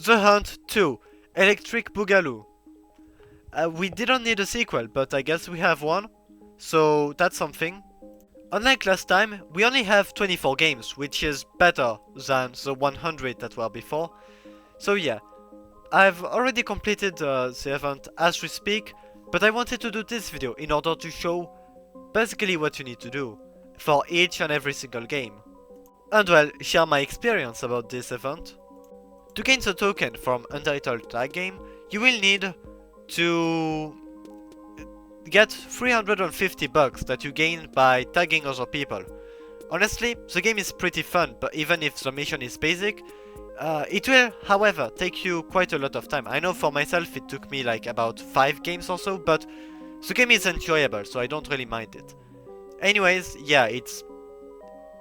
The Hunt 2, Electric Boogaloo. We didn't need a sequel, but I guess we have one, so that's something. Unlike last time, we only have 24 games, which is better than the 100 that were before. So yeah, I've already completed the event as we speak, but I wanted to do this video in order to show basically what you need to do for each and every single game. And well, share my experience about this event. To gain the token from Untitled Tag Game, you will need to get 350 bucks that you gain by tagging other people. Honestly, the game is pretty fun, but even if the mission is basic, it will, however, take you quite a lot of time. I know for myself it took me like about 5 games or so, but the game is enjoyable, so I don't really mind it. Anyways, yeah, it's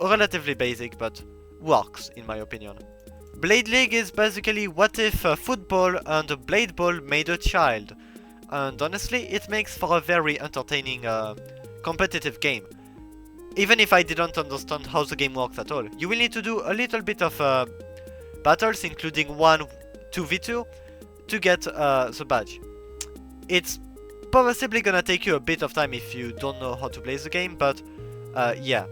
relatively basic, but works in my opinion. Blade League is basically what if football and a blade ball made a child. And honestly, it makes for a very entertaining competitive game. Even if I didn't understand how the game works at all. You will need to do a little bit of battles, including 1 2v2, to get the badge. It's possibly gonna take you a bit of time if you don't know how to play the game, but yeah.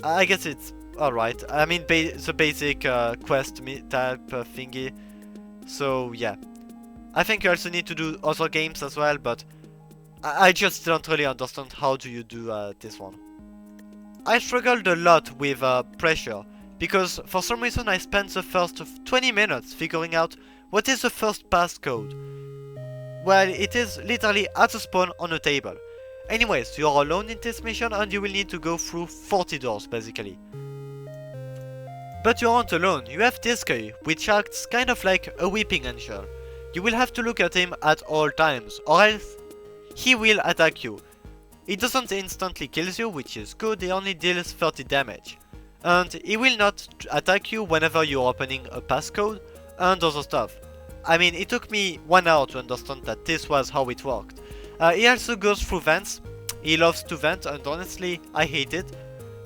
I guess it's alright. I mean, the basic quest type thingy. So yeah. I think you also need to do other games as well, but I just don't really understand how do you do this one. I struggled a lot with pressure, because for some reason I spent the first 20 minutes figuring out what is the first passcode. Well, it is literally at the spawn on a table. Anyways, you are alone in this mission and you will need to go through 40 doors basically. But you aren't alone, you have this guy, which acts kind of like a weeping angel. You will have to look at him at all times, or else he will attack you. He doesn't instantly kill you, which is good, he only deals 30 damage. And he will not attack you whenever you're opening a passcode and other stuff. I mean, it took me 1 hour to understand that this was how it worked. He also goes through vents, he loves to vent, and honestly, I hate it.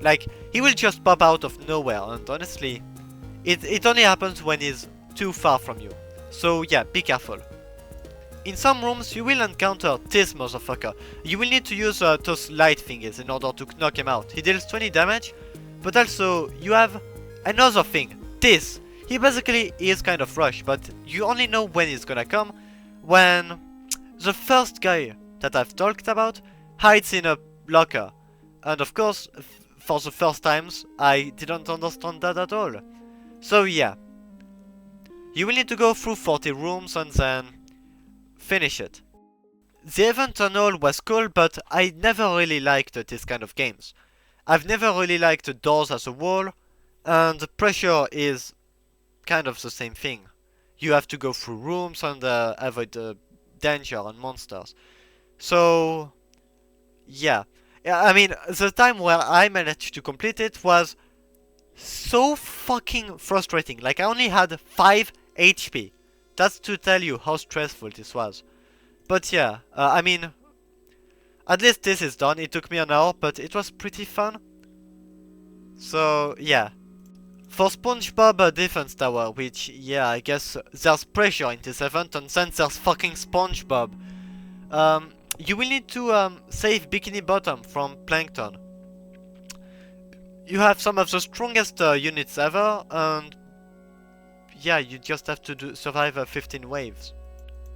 Like, he will just pop out of nowhere, and honestly, it only happens when he's too far from you. So yeah, be careful. In some rooms you will encounter this motherfucker. You will need to use those light thingies in order to knock him out. He deals 20 damage, but also you have another thing, this. He basically is kind of rush, but you only know when he's gonna come when the first guy that I've talked about hides in a locker. And of course, for the first times, I didn't understand that at all. So yeah. You will need to go through 40 rooms and then finish it. The event and all was cool, but I never really liked this kind of games. I've never really liked doors as a wall, and pressure is kind of the same thing. You have to go through rooms and avoid danger and monsters. So yeah. I mean, the time where I managed to complete it was so fucking frustrating. Like, I only had 5 HP. That's to tell you how stressful this was. But yeah, I mean, at least this is done. It took me an hour, but it was pretty fun. So yeah. For SpongeBob Defense Tower, which, yeah, I guess there's pressure in this event, and since there's fucking SpongeBob, you will need to save Bikini Bottom from Plankton. You have some of the strongest units ever, and yeah, you just have to survive 15 waves.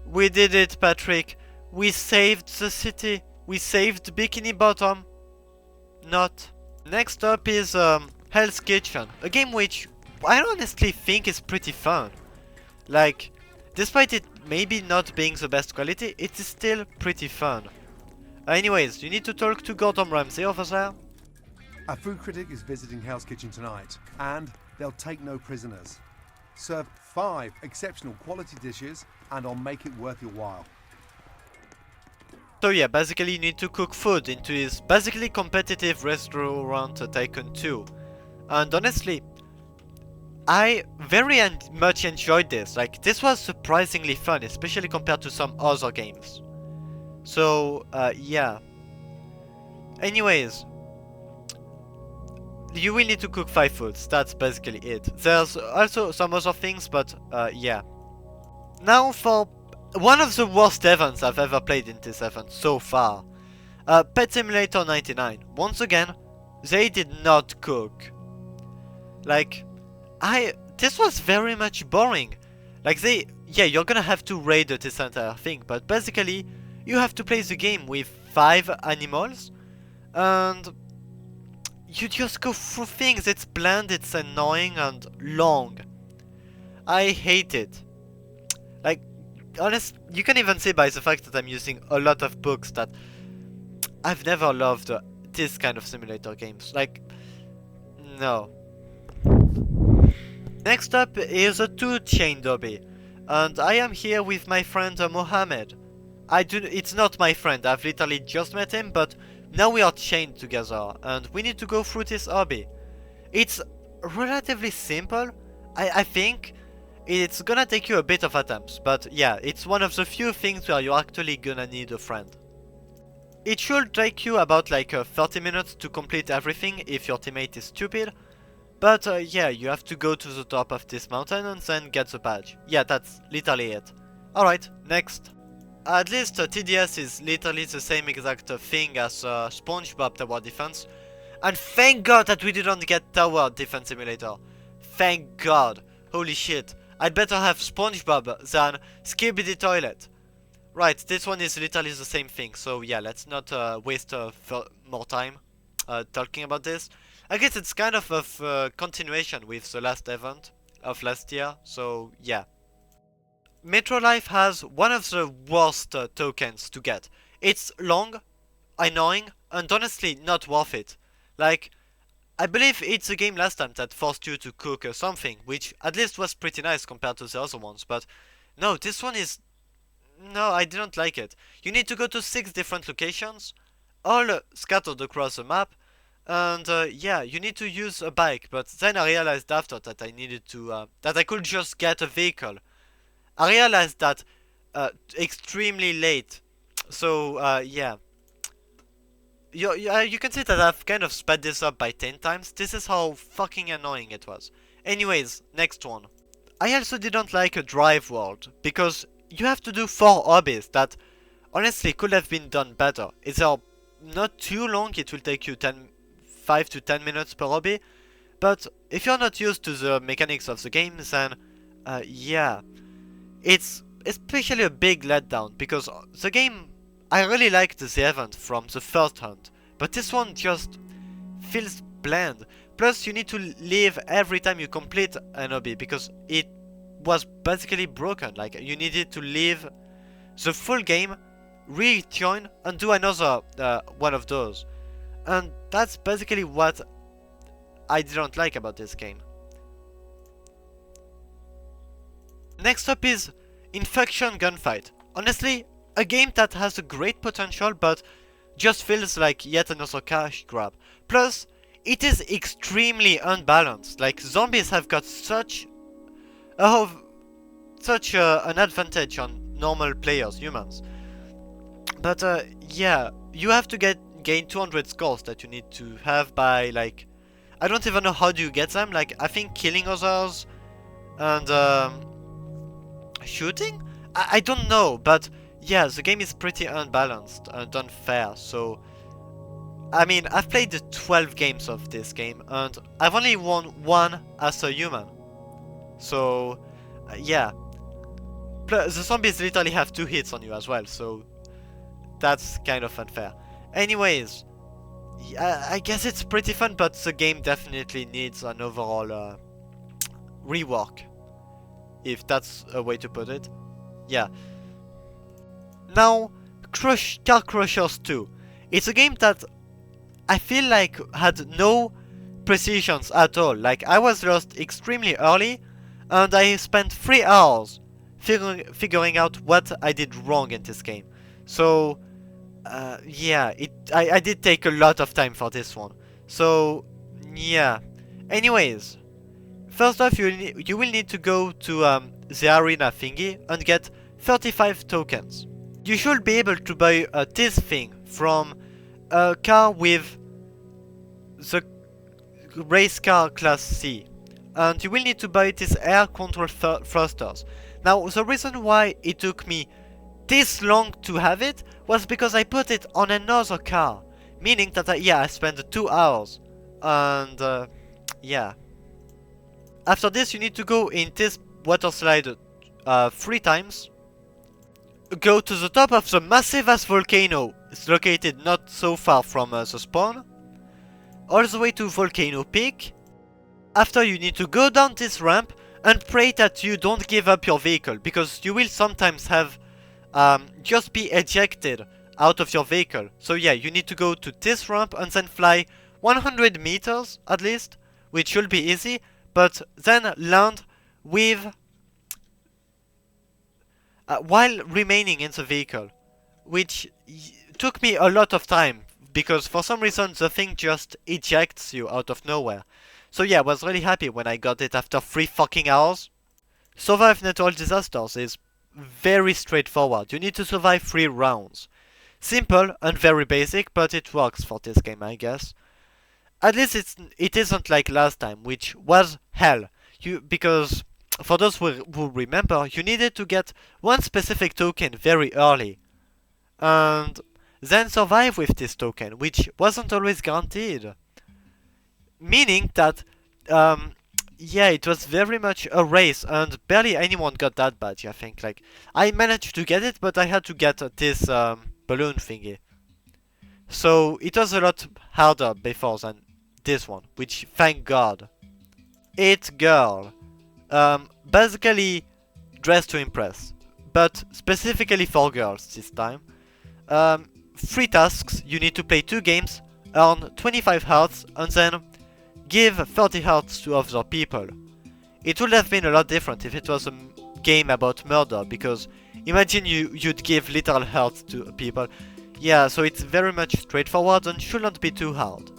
We did it, Patrick. We saved the city. We saved Bikini Bottom. Not. Next up is Hell's Kitchen, a game which I honestly think is pretty fun. Like, despite it maybe not being the best quality, it is still pretty fun. Anyways, you need to talk to Gordon Ramsay over there. A food critic is visiting Hell's Kitchen tonight, and they'll take no prisoners. Serve 5 exceptional quality dishes, and I'll make it worth your while. So yeah, basically you need to cook food into his basically competitive restaurant Tycoon 2. And honestly, I very much enjoyed this. Like, this was surprisingly fun, especially compared to some other games. So, yeah. Anyways, you will need to cook 5 foods, that's basically it. There's also some other things, but yeah. Now for one of the worst events I've ever played in this event so far. Pet Simulator 99. Once again, they did not cook. Like, this was very much boring. Like yeah, you're gonna have to raid this entire thing, but basically, you have to play the game with 5 animals, and you just go through things. It's bland, it's annoying, and long. I hate it. Like, honest, you can even see by the fact that I'm using a lot of books that I've never loved this kind of simulator games. Like, no. Next up is a 2-chain derby, and I am here with my friend Mohammed. It's not my friend, I've literally just met him, but now we are chained together, and we need to go through this derby. It's relatively simple, I think. It's gonna take you a bit of attempts, but yeah, it's one of the few things where you're actually gonna need a friend. It should take you about like 30 minutes to complete everything if your teammate is stupid. But yeah, you have to go to the top of this mountain and then get the badge. Yeah, that's literally it. Alright, next. At least TDS is literally the same exact thing as SpongeBob Tower Defense. And thank God that we didn't get Tower Defense Simulator. Thank God. Holy shit. I'd better have SpongeBob than Skibidi Toilet. Right, this one is literally the same thing, so yeah, let's not waste more time talking about this. I guess it's kind of a continuation with the last event of last year, so yeah. Metro Life has one of the worst tokens to get. It's long, annoying, and honestly not worth it. Like, I believe it's a game last time that forced you to cook something, which at least was pretty nice compared to the other ones, but no, this one is... No, I didn't like it. You need to go to 6 different locations, all scattered across the map, and yeah, you need to use a bike, but then I realized after that I needed to, that I could just get a vehicle. I realized that extremely late, so yeah. You can see that I've kind of sped this up by 10 times. This is how fucking annoying it was. Anyways, next one. I also didn't like a drive world, because you have to do 4 hobbies that honestly could have been done better. It's not too long, it will take you 5 to 10 minutes per hobby, but if you're not used to the mechanics of the game, then yeah, it's especially a big letdown, because the game, I really liked the event from the first hunt, but this one just feels bland. Plus you need to leave every time you complete an hobby, because it was basically broken. Like, you needed to leave the full game, rejoin, and do another one of those. And that's basically what I didn't like about this game. Next up is Infection Gunfight. Honestly, a game that has a great potential, but just feels like yet another cash grab. Plus, it is extremely unbalanced. Like, zombies have got such an advantage on normal players, humans. But yeah, you have to gain 200 scores that you need to have by, like, I don't even know how do you get them. Like, I think killing others and shooting? I don't know, but yeah, the game is pretty unbalanced and unfair. So I mean, I've played 12 games of this game and I've only won 1 as a human. So yeah, the zombies literally have 2 hits on you as well, so that's kind of unfair. Anyways, I guess it's pretty fun, but the game definitely needs an overall rework, if that's a way to put it. Yeah. Now, Car Crushers 2. It's a game that I feel like had no precisions at all. Like, I was lost extremely early, and I spent 3 hours figuring out what I did wrong in this game. So yeah, I did take a lot of time for this one. So yeah. Anyways, first off, you will need to go to the arena thingy and get 35 tokens. You should be able to buy this thing from a car with the race car class C. and you will need to buy these air control thrusters. Now, the reason why it took me this long to have it was because I put it on another car, meaning that I spent 2 hours, and yeah. After this, you need to go in this water slide 3 times. Go to the top of the massive ass volcano. It's located not so far from the spawn. All the way to Volcano Peak. After, you need to go down this ramp and pray that you don't give up your vehicle, because you will sometimes have just be ejected out of your vehicle. So yeah, you need to go to this ramp and then fly 100 meters at least, which should be easy, but then land with while remaining in the vehicle, which took me a lot of time, because for some reason the thing just ejects you out of nowhere. So yeah, I was really happy when I got it after 3 fucking hours. Survive natural disasters is very straightforward. You need to survive 3 rounds. Simple and very basic, but it works for this game, I guess. At least it isn't like last time, which was hell. Because for those who remember, you needed to get one specific token very early, and then survive with this token, which wasn't always guaranteed. Meaning that, yeah, it was very much a race, and barely anyone got that badge, I think. Like, I managed to get it, but I had to get this balloon thingy. So it was a lot harder before than this one, which, thank God. It girl. Basically dressed to impress, but specifically for girls this time. 3 tasks, you need to play 2 games, earn 25 hearts, and then give 30 hearts to other people. It would have been a lot different if it was a game about murder, because imagine you'd give literal hearts to people. Yeah, so it's very much straightforward and shouldn't be too hard.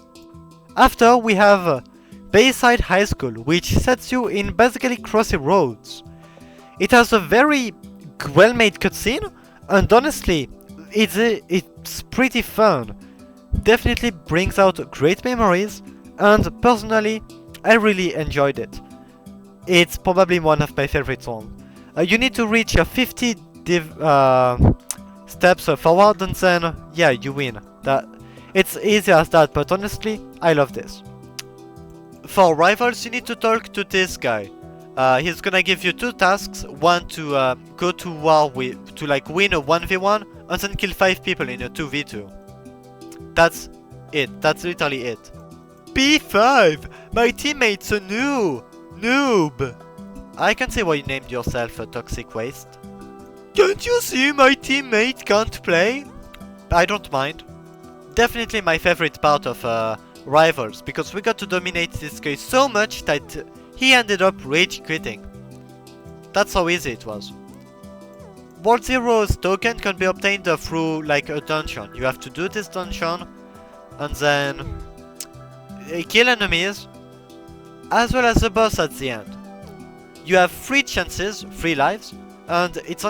After, we have Bayside High School, which sets you in basically crossy roads. It has a very well-made cutscene, and honestly, it's pretty fun. Definitely brings out great memories, and personally, I really enjoyed it. It's probably one of my favorite ones. You need to reach 50 steps forward, and then, yeah, you win. It's easy as that, but honestly, I love this. For rivals, you need to talk to this guy. He's gonna give you 2 tasks. One to go to war with, to like win a 1v1, and then kill 5 people in a 2v2. That's it. That's literally it. P5! My teammate's a noob! I can see why you named yourself a toxic waste. Don't you see my teammate can't play? I don't mind. Definitely my favorite part of Rivals, because we got to dominate this guy so much that he ended up rage quitting. That's how easy it was. World Zero's token can be obtained through like a dungeon. You have to do this dungeon and then kill enemies, as well as the boss at the end. You have 3 chances, 3 lives, and it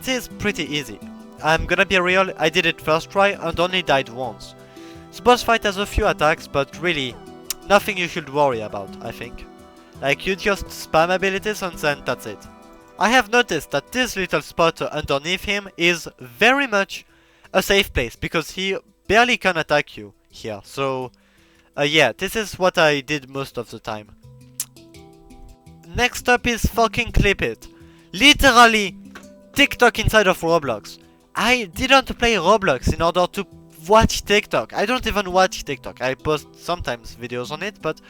is pretty easy. I'm gonna be real, I did it first try and only died once. The boss fight has a few attacks, but really, nothing you should worry about, I think. Like, you just spam abilities and then that's it. I have noticed that this little spot underneath him is very much a safe place, because he barely can attack you here. So, yeah, this is what I did most of the time. Next up is fucking Clip It. Literally, TikTok inside of Roblox. I didn't play Roblox in order to watch TikTok. I don't even watch TikTok. I post sometimes videos on it, but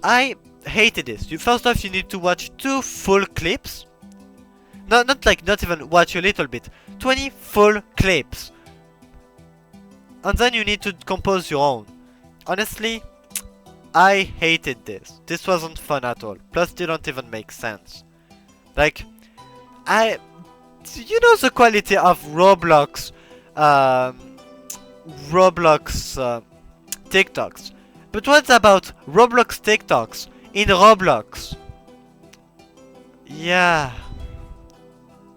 I hated this. First off, you need to watch 2 full clips. Not even watch a little bit. 20 full clips. And then you need to compose your own. Honestly, I hated this. This wasn't fun at all. Plus, didn't even make sense. Like, you know the quality of Roblox TikToks. But what about Roblox TikToks in Roblox? Yeah.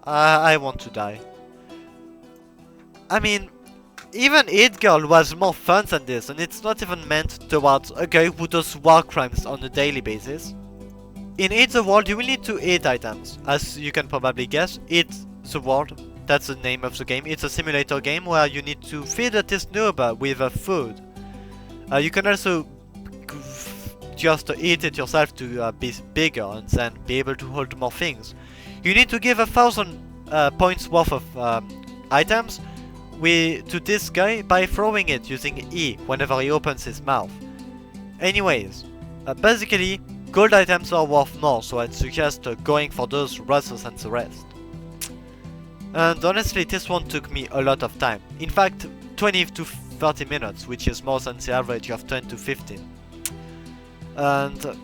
I want to die. I mean, even It Girl was more fun than this, and it's not even meant towards a guy who does war crimes on a daily basis. In Eat the World, you will need to eat items. As you can probably guess, Eat the World, that's the name of the game. It's a simulator game where you need to feed this noob with food. You can also just eat it yourself to be bigger and then be able to hold more things. You need to give 1,000 points worth of items to this guy by throwing it using E whenever he opens his mouth. Anyways, basically, gold items are worth more, so I'd suggest going for those rather than the rest. And honestly, this one took me a lot of time. In fact, 20 to 30 minutes, which is more than the average of 10 to 15. And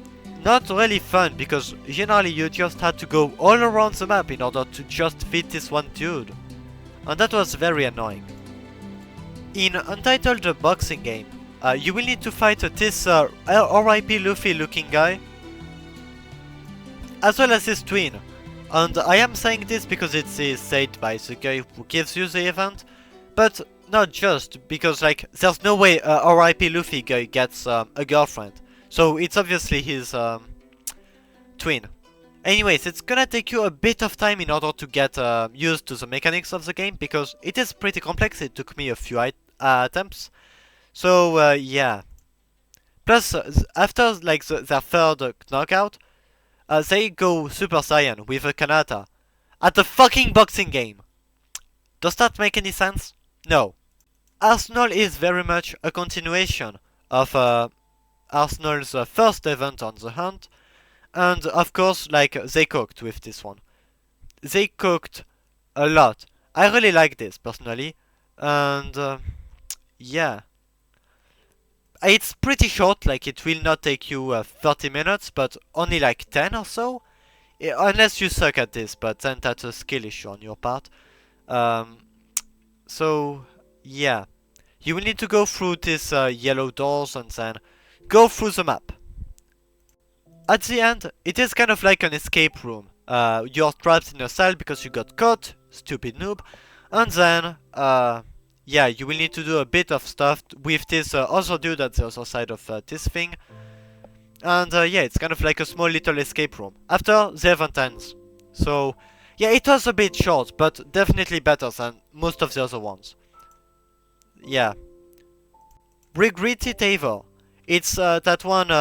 not really fun, because generally you just had to go all around the map in order to just feed this one dude. And that was very annoying. In Untitled Boxing Game, you will need to fight this RIP Luffy looking guy, as well as his twin. And I am saying this because it is said by the guy who gives you the event, but not just, because like there's no way a RIP Luffy guy gets a girlfriend. So it's obviously his twin. Anyways, it's gonna take you a bit of time in order to get used to the mechanics of the game, because it is pretty complex. It took me a few attempts. So yeah. Plus, after like their third knockout, they go Super Saiyan with a Kanata at the fucking boxing game. Does that make any sense? No. Arsenal is very much a continuation of Arsenal's first event on the hunt, and of course, like, they cooked with this one. They cooked a lot. I really like this personally, and yeah. It's pretty short, like it will not take you 30 minutes, but only like 10 or so. Unless you suck at this, but then that's a skill issue on your part. So, yeah. You will need to go through these yellow doors and then go through the map. At the end, it is kind of like an escape room. You're trapped in a cell because you got caught, stupid noob. And then, yeah, you will need to do a bit of stuff with this other dude at the other side of this thing. And yeah, it's kind of like a small little escape room after the event ends. So yeah, it was a bit short, but definitely better than most of the other ones. Yeah. Regret It Ever. It's that one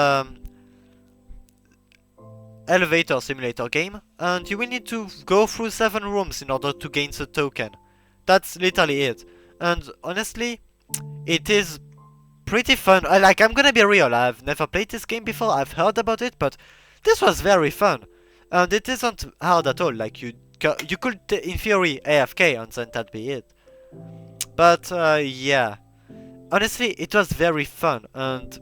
elevator simulator game, and you will need to go through 7 rooms in order to gain the token. That's literally it. And honestly, it is pretty fun. I'm gonna be real, I've never played this game before, I've heard about it, but this was very fun. And it isn't hard at all, like you could in theory AFK and then that'd be it. But yeah, honestly it was very fun, and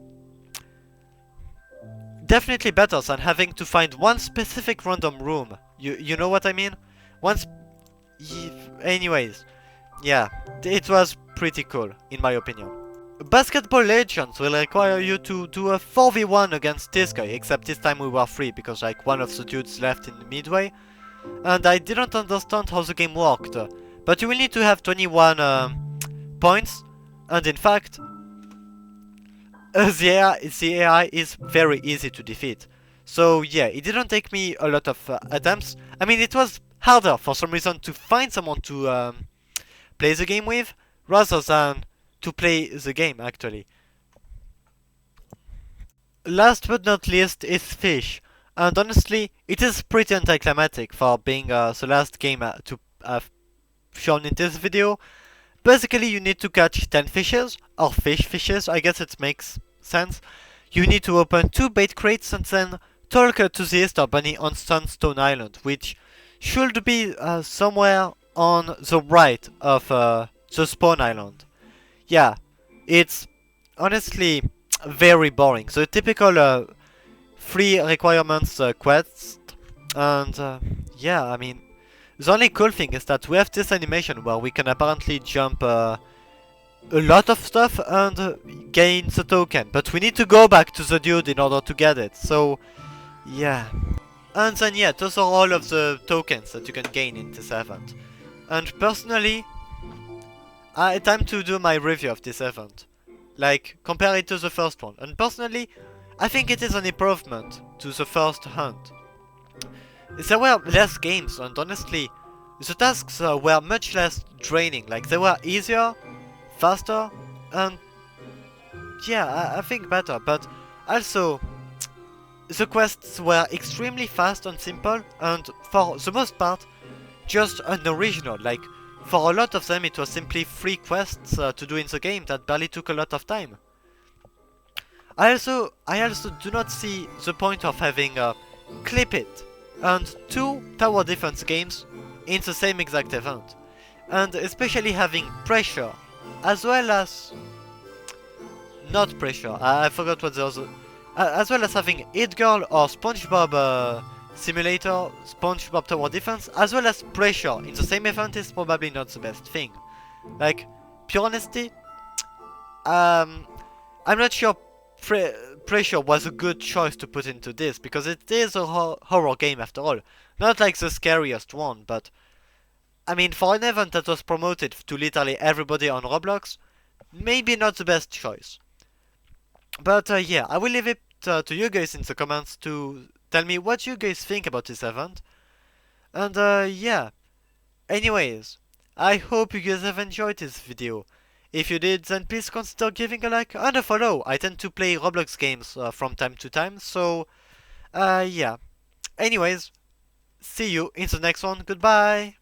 definitely better than having to find one specific random room. You know what I mean? Anyways, yeah, it was pretty cool in my opinion. Basketball Legends will require you to do a 4v1 against this guy, except this time we were 3 because like one of the dudes left in the midway. And I didn't understand how the game worked. But you will need to have 21 points, and in fact, the AI is very easy to defeat. So yeah, it didn't take me a lot of attempts. I mean, it was harder for some reason to find someone to play the game with, rather than to play the game actually. Last but not least is Fish, and honestly it is pretty anticlimactic for being the last game to have shown in this video. Basically you need to catch 10 fishes, or fishes, I guess it makes sense. You need to open 2 bait crates and then talk to the Easter Bunny on Sunstone Island, which should be somewhere on the right of the spawn island. Yeah, it's honestly very boring. The typical 3 requirements quest, and yeah, I mean, the only cool thing is that we have this animation where we can apparently jump a lot of stuff and gain the token, but we need to go back to the dude in order to get it, so yeah. And then yeah, those are all of the tokens that you can gain in this event. And personally, time to do my review of this event. Like, compare it to the first one. And personally, I think it is an improvement to the first hunt. There were less games, and honestly, the tasks were much less draining. Like, they were easier, faster, and yeah, I think better. But also, the quests were extremely fast and simple, and for the most part, just unoriginal. Like, for a lot of them, it was simply free quests to do in the game that barely took a lot of time. I also do not see the point of having Clip It and two tower defense games in the same exact event, and especially having Pressure as well as not Pressure. I forgot what the other. As well as having It Girl or SpongeBob Simulator, SpongeBob Tower Defense, as well as Pressure in the same event is probably not the best thing. Like, pure honesty, I'm not sure Pressure was a good choice to put into this, because it is a horror game after all. Not like the scariest one, but I mean, for an event that was promoted to literally everybody on Roblox, maybe not the best choice. But yeah, I will leave it to you guys in the comments to tell me what you guys think about this event. And yeah, anyways, I hope you guys have enjoyed this video. If you did, then please consider giving a like and a follow. I tend to play Roblox games from time to time, so yeah. Anyways, see you in the next one. Goodbye!